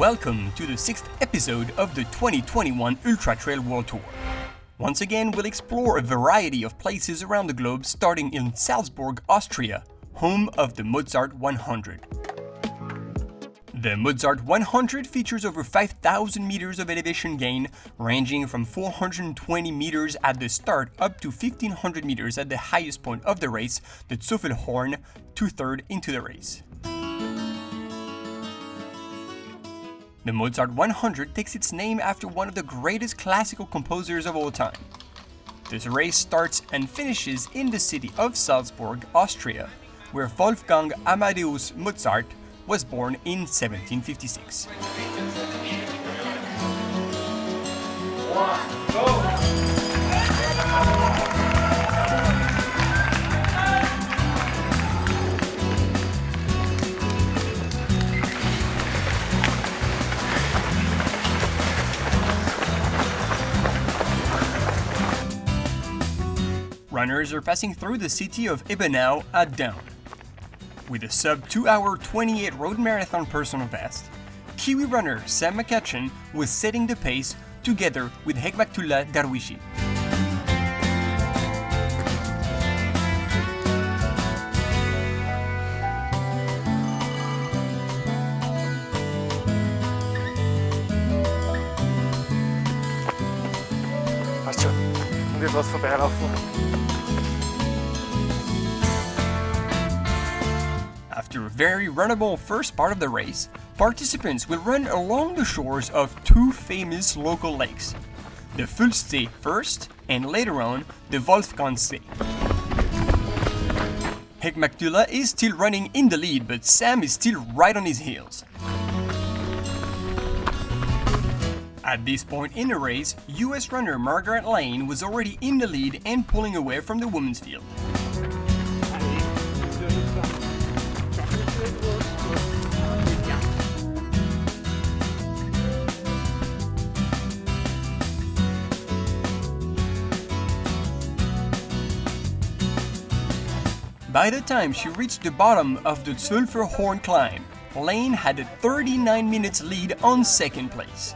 Welcome to the 6th episode of the 2021 Ultra Trail World Tour. Once again, we'll explore a variety of places around the globe, starting in Salzburg, Austria, home of the Mozart 100. The Mozart 100 features over 5,000 meters of elevation gain, ranging from 420 meters at the start up to 1,500 meters at the highest point of the race, the Zuffelhorn, two-thirds into the race. The Mozart 100 takes its name after one of the greatest classical composers of all time. This race starts and finishes in the city of Salzburg, Austria, where Wolfgang Amadeus Mozart was born in 1756. Runners are passing through the city of Ebenau at dawn. With a sub 2-hour 28 road marathon personal best, Kiwi runner Sam McCutcheon was setting the pace together with Hekmaktullah Darwishi. Passt schon. Und etwas vorbeilaufen. After a very runnable first part of the race, participants will run along the shores of two famous local lakes, the Fulstsee first, and later on, the Wolfgangsee. Hekmaktullah is still running in the lead, but Sam is still right on his heels. At this point in the race, US runner Margaret Lane was already in the lead and pulling away from the women's field. By the time she reached the bottom of the Zuffelhorn climb, Lane had a 39 minutes lead on second place.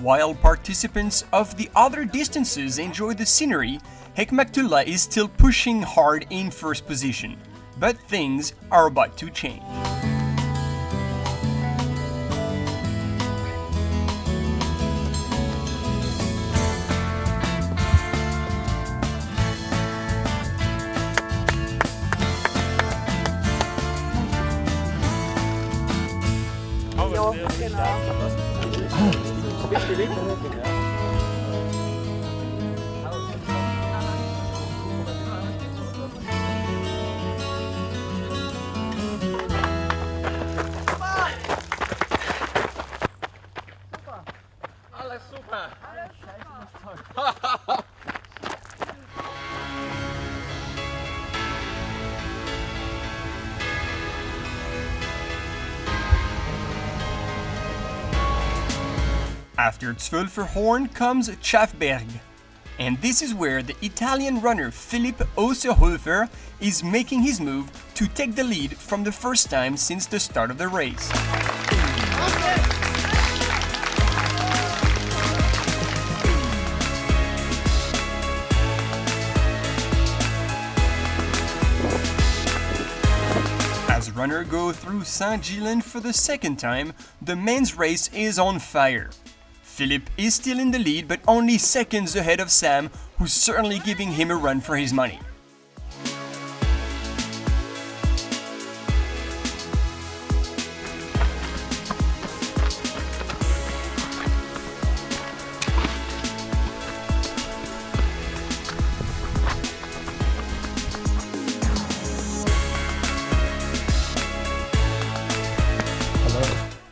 While participants of the other distances enjoy the scenery, Hekmaktullah is still pushing hard in first position. But things are about to change. Alles super! After Zuffelhorn comes Schafberg, and this is where the Italian runner Philipp Osterhofer is making his move to take the lead from the first time since the start of the race. As runners go through Saint-Gilles for the second time, the men's race is on fire. Philipp is still in the lead, but only seconds ahead of Sam, who's certainly giving him a run for his money.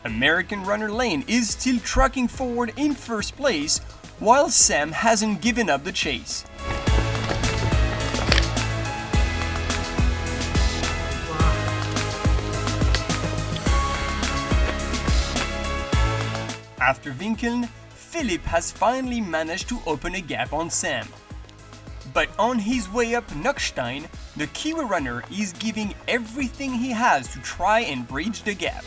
American runner Lane is still trucking forward in first place, while Sam hasn't given up the chase. After Winkeln, Philipp has finally managed to open a gap on Sam. But on his way up Nockstein, the Kiwi runner is giving everything he has to try and bridge the gap.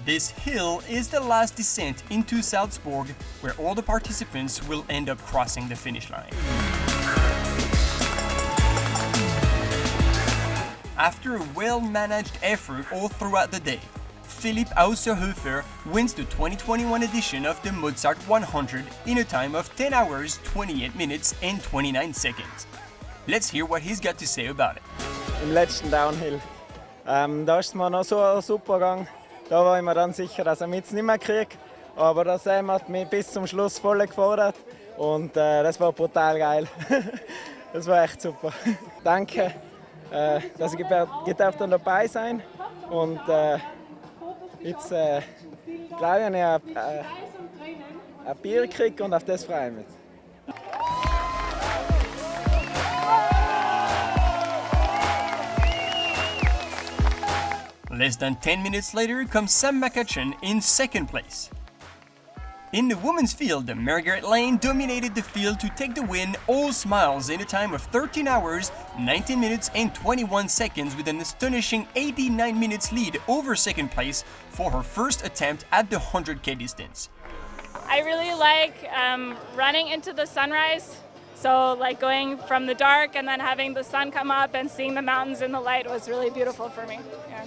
This hill is the last descent into Salzburg, where all the participants will end up crossing the finish line. After a well-managed effort all throughout the day, Philipp Auserhofer wins the 2021 edition of the Mozart 100 in a time of 10 hours, 28 minutes and 29 seconds. Let's hear what he's got to say about it. Im letzten Downhill. Da ist es mir noch so ein super Gang. Da war ich mir dann sicher, dass ich mich jetzt nicht mehr kriege. Aber der Sam hat mich bis zum Schluss voll gefordert. Und das war brutal geil. Das war echt super. Danke, dass ich dann dabei sein. Und jetzt glaube ich, dass ich ein Bier kriege und auf das freue ich mich. Less than 10 minutes later comes Sam McCutcheon in second place. In the women's field, Margaret Lane dominated the field to take the win, all smiles, in a time of 13 hours, 19 minutes and 21 seconds with an astonishing 89 minutes lead over second place for her first attempt at the 100k distance. I really like running into the sunrise. So like going from the dark and then having the sun come up and seeing the mountains in the light was really beautiful for me. Yeah.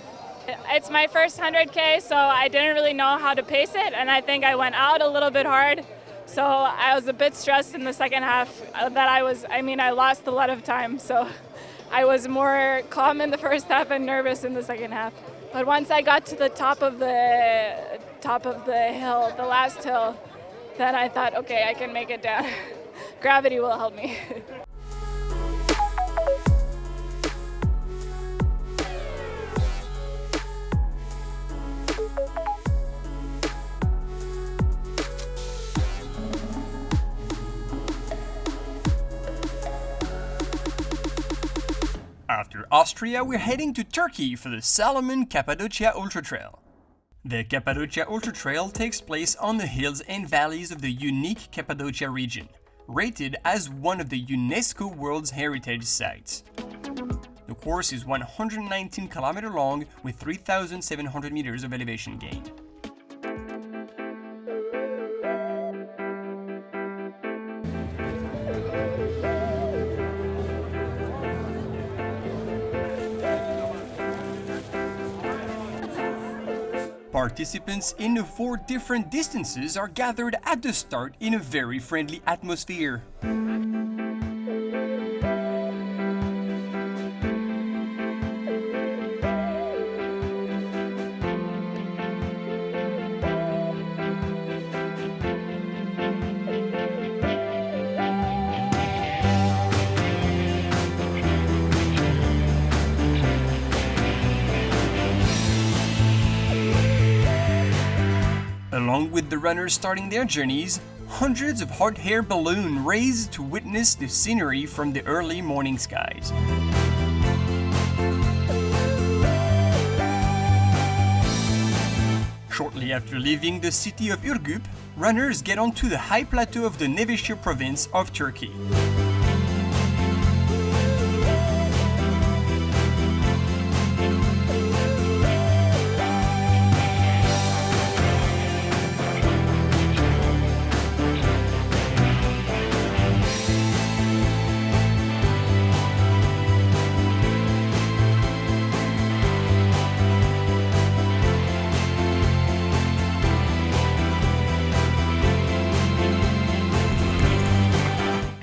It's my first 100K, so I didn't really know how to pace it, and I think I went out a little bit hard. So I was a bit stressed in the second half I lost a lot of time, so I was more calm in the first half and nervous in the second half. But once I got to the top of the hill, the last hill, then I thought, okay, I can make it down. Gravity will help me. After Austria, we're heading to Turkey for the Salomon Cappadocia Ultra Trail. The Cappadocia Ultra Trail takes place on the hills and valleys of the unique Cappadocia region, rated as one of the UNESCO World Heritage Sites. The course is 119 km long with 3,700 meters of elevation gain. Participants in the 4 different distances are gathered at the start in a very friendly atmosphere. Along with the runners starting their journeys, hundreds of hot air balloons raised to witness the scenery from the early morning skies. Shortly after leaving the city of Ürgüp, runners get onto the high plateau of the Nevşehir province of Turkey.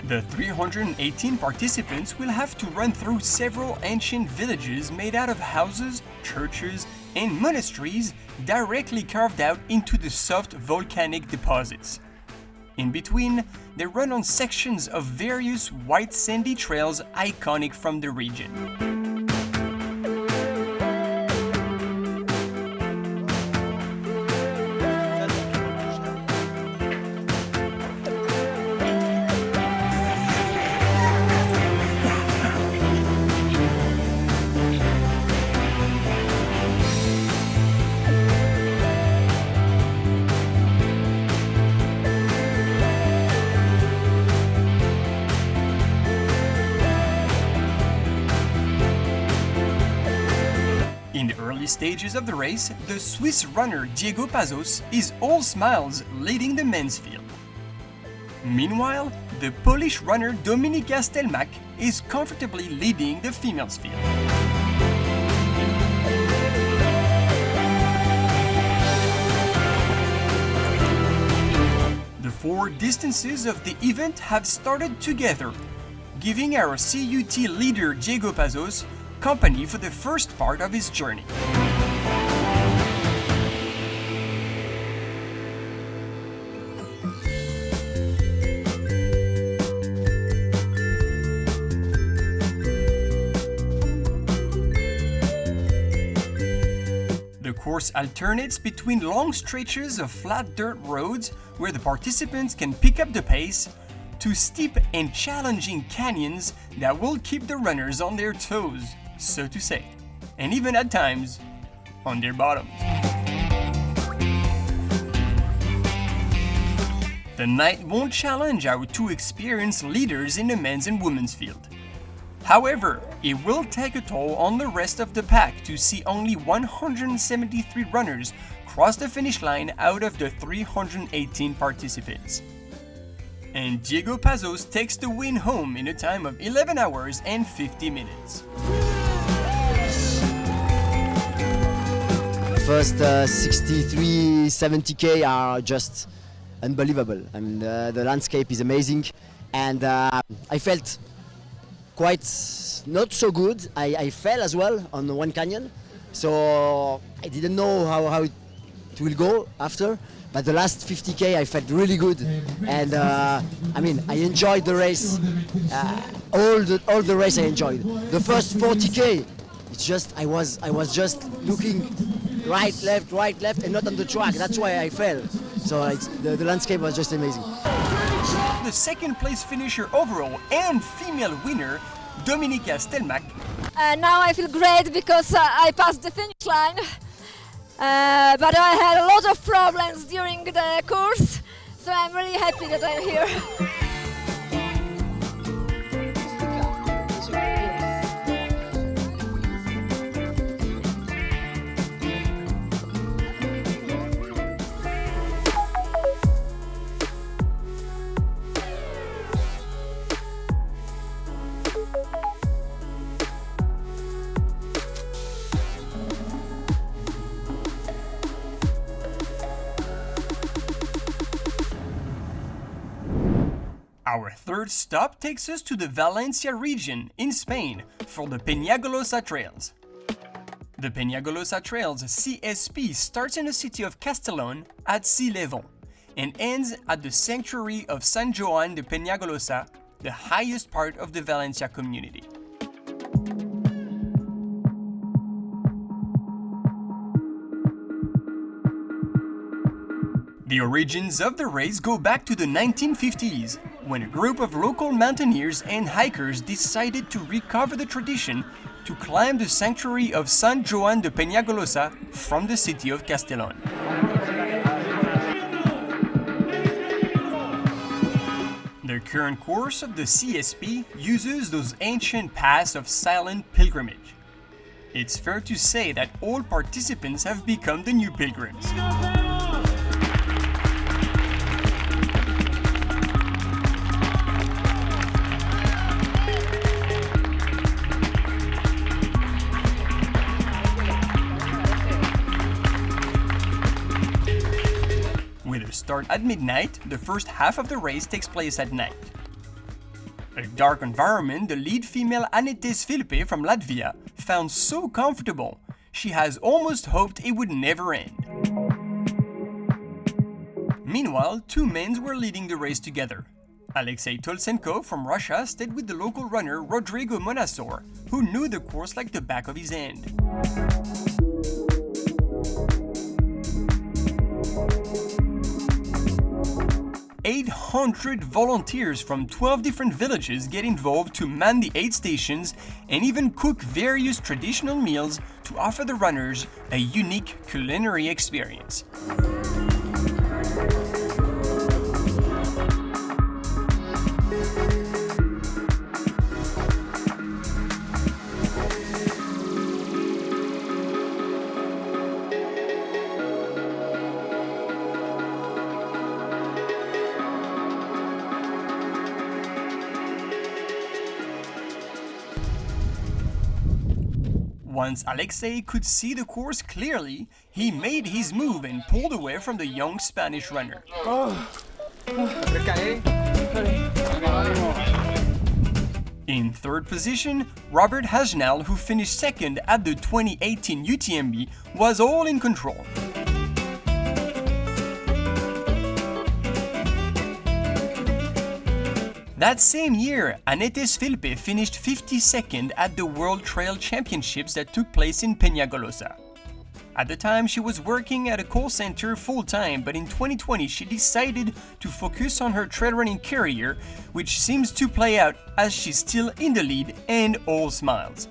The 318 participants will have to run through several ancient villages made out of houses, churches, and monasteries directly carved out into the soft volcanic deposits. In between, they run on sections of various white sandy trails iconic from the region. stages of the race, the Swiss runner Diego Pazos is all smiles leading the men's field. Meanwhile, the Polish runner Dominika Stelmach is comfortably leading the females field. The four distances of the event have started together, giving our CUT leader Diego Pazos company for the first part of his journey. The course alternates between long stretches of flat dirt roads where the participants can pick up the pace to steep and challenging canyons that will keep the runners on their toes, so to say, and even at times on their bottoms. The night won't challenge our two experienced leaders in the men's and women's field. However, it will take a toll on the rest of the pack to see only 173 runners cross the finish line out of the 318 participants. And Diego Pazos takes the win home in a time of 11 hours and 50 minutes. First 63, 70k are just unbelievable. I mean, the landscape is amazing, and I felt quite not so good. I fell as well on one canyon, so I didn't know how it will go after. But the last 50k I felt really good, and I mean I enjoyed the race. All the race I enjoyed. The first 40k, it's just I was just looking right, left, and not on the track. That's why I fell. So the landscape was just amazing. The second place finisher overall and female winner, Dominika Stelmach. Now I feel great because I passed the finish line. But I had a lot of problems during the course, so I'm really happy that I'm here. Our third stop takes us to the Valencia region in Spain for the Penagolosa Trails. The Penagolosa Trails CSP starts in the city of Castellón at sea level and ends at the sanctuary of San Joan de Penagolosa, the highest part of the Valencia community. The origins of the race go back to the 1950s, when a group of local mountaineers and hikers decided to recover the tradition to climb the sanctuary of San Joan de Penagolosa from the city of Castellón. The current course of the CSP uses those ancient paths of silent pilgrimage. It's fair to say that all participants have become the new pilgrims. Start at midnight, the first half of the race takes place at night. A dark environment the lead female Anetes Filpe from Latvia found so comfortable, she has almost hoped it would never end. Meanwhile, two men were leading the race together. Alexei Tolsenko from Russia stayed with the local runner Rodrigo Monasor, who knew the course like the back of his hand. "800 volunteers from 12 different villages get involved to man the aid stations and even cook various traditional meals to offer the runners a unique culinary experience." Once Alexei could see the course clearly, he made his move and pulled away from the young Spanish runner. In third position, Robert Hajnal, who finished second at the 2018 UTMB, was all in control. That same year, Annette Philippe finished 52nd at the World Trail Championships that took place in Penagolosa. At the time, she was working at a call center full-time, but in 2020 she decided to focus on her trail running career, which seems to play out as she's still in the lead and all smiles.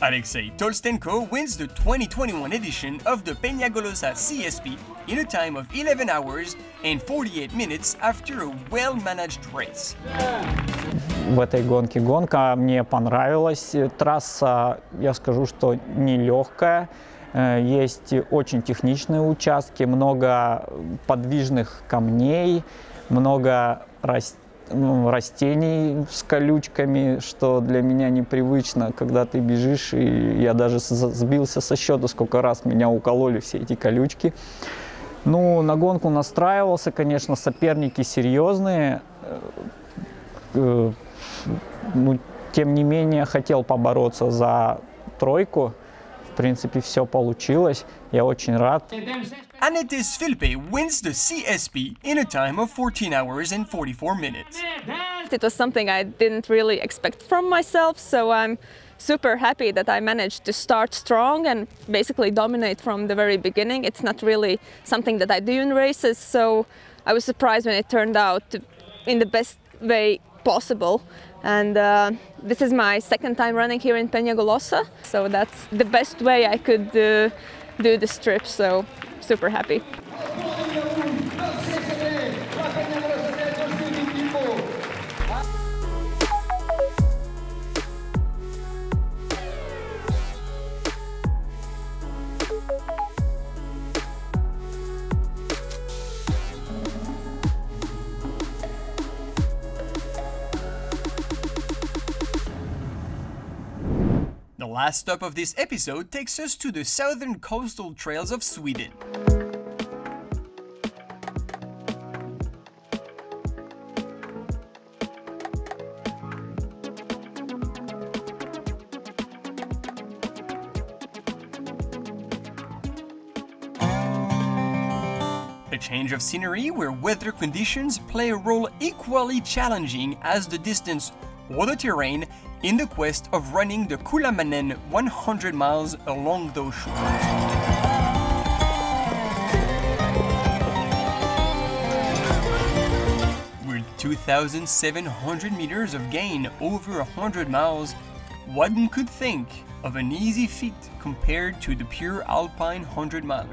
Alexei Tolstenko wins the 2021 edition of the Penagolosa CSP in a time of 11 hours and 48 minutes after a well-managed race. В этой гонке гонка мне понравилась. Трасса, я скажу, что нелегкая. Есть очень техничные участки, много подвижных камней, много растений с колючками, что для меня непривычно, когда ты бежишь, и я даже сбился со счета, сколько раз меня укололи все эти колючки. Ну, на гонку настраивался, конечно, соперники серьезные, ну, тем не менее, хотел побороться за тройку. В принципе, все получилось, я очень рад. Annette Philippe wins the CSP in a time of 14 hours and 44 minutes. It was something I didn't really expect from myself, so I'm super happy that I managed to start strong and basically dominate from the very beginning. It's not really something that I do in races, so I was surprised when it turned out in the best way possible. And this is my second time running here in Penagolosa, so that's the best way I could do this trip, so super happy. The last stop of this episode takes us to the southern coastal trails of Sweden. A change of scenery where weather conditions play a role equally challenging as the distance or the terrain in the quest of running the Kullamannen 100 miles along those shores. With 2,700 meters of gain over 100 miles, one could think of an easy feat compared to the pure alpine 100-milers.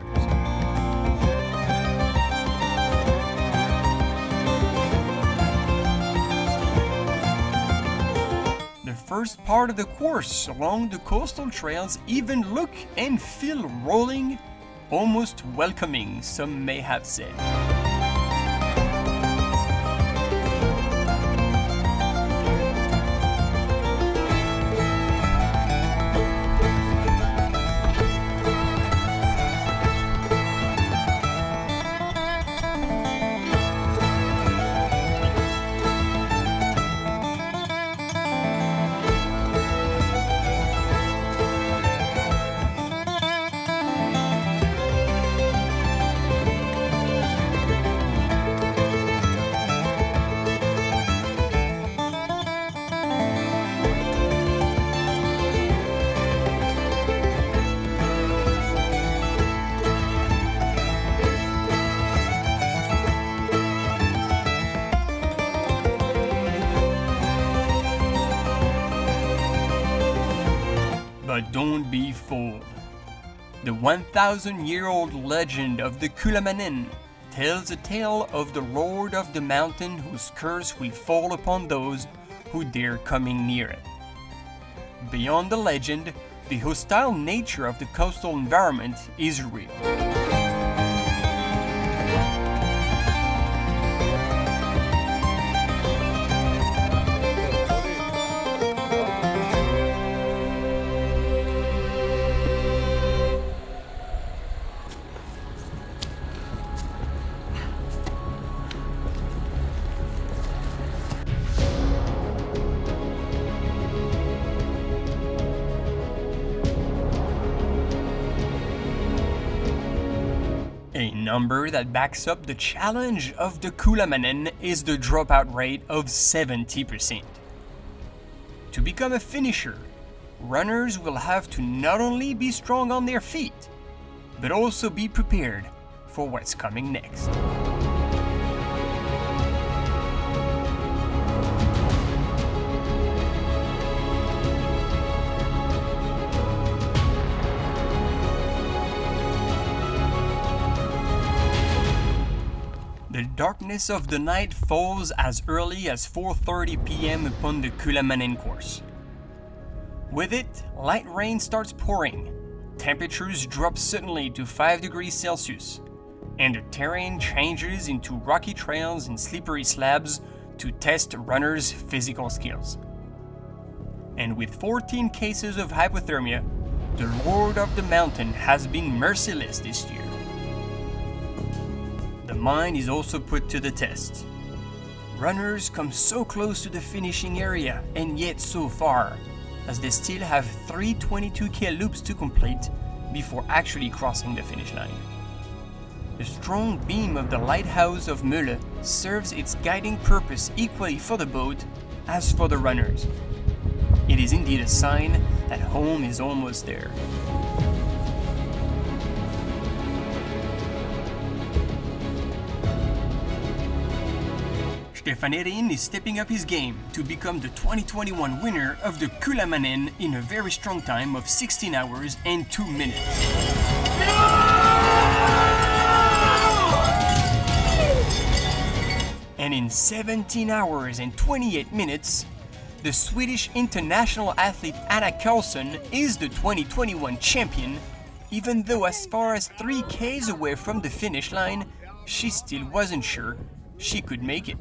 The first part of the course along the coastal trails even look and feel rolling, almost welcoming, some may have said. But don't be fooled. The 1,000-year-old legend of the Kullamannen tells a tale of the Lord of the Mountain whose curse will fall upon those who dare coming near it. Beyond the legend, the hostile nature of the coastal environment is real. A number that backs up the challenge of the Kulamanen is the dropout rate of 70%. To become a finisher, runners will have to not only be strong on their feet, but also be prepared for what's coming next. The darkness of the night falls as early as 4:30 p.m. upon the Kulamanen course. With it, light rain starts pouring, temperatures drop suddenly to 5 degrees Celsius, and the terrain changes into rocky trails and slippery slabs to test runners' physical skills. And with 14 cases of hypothermia, the Lord of the Mountain has been merciless this year. The mind is also put to the test. Runners come so close to the finishing area and yet so far, as they still have 3 22K loops to complete before actually crossing the finish line. The strong beam of the lighthouse of Mölle serves its guiding purpose equally for the boat as for the runners. It is indeed a sign that home is almost there. Stefan Erin is stepping up his game to become the 2021 winner of the Kulamanen in a very strong time of 16 hours and 2 minutes. And in 17 hours and 28 minutes, the Swedish international athlete Anna Karlsson is the 2021 champion, even though as far as 3 Ks away from the finish line, she still wasn't sure she could make it.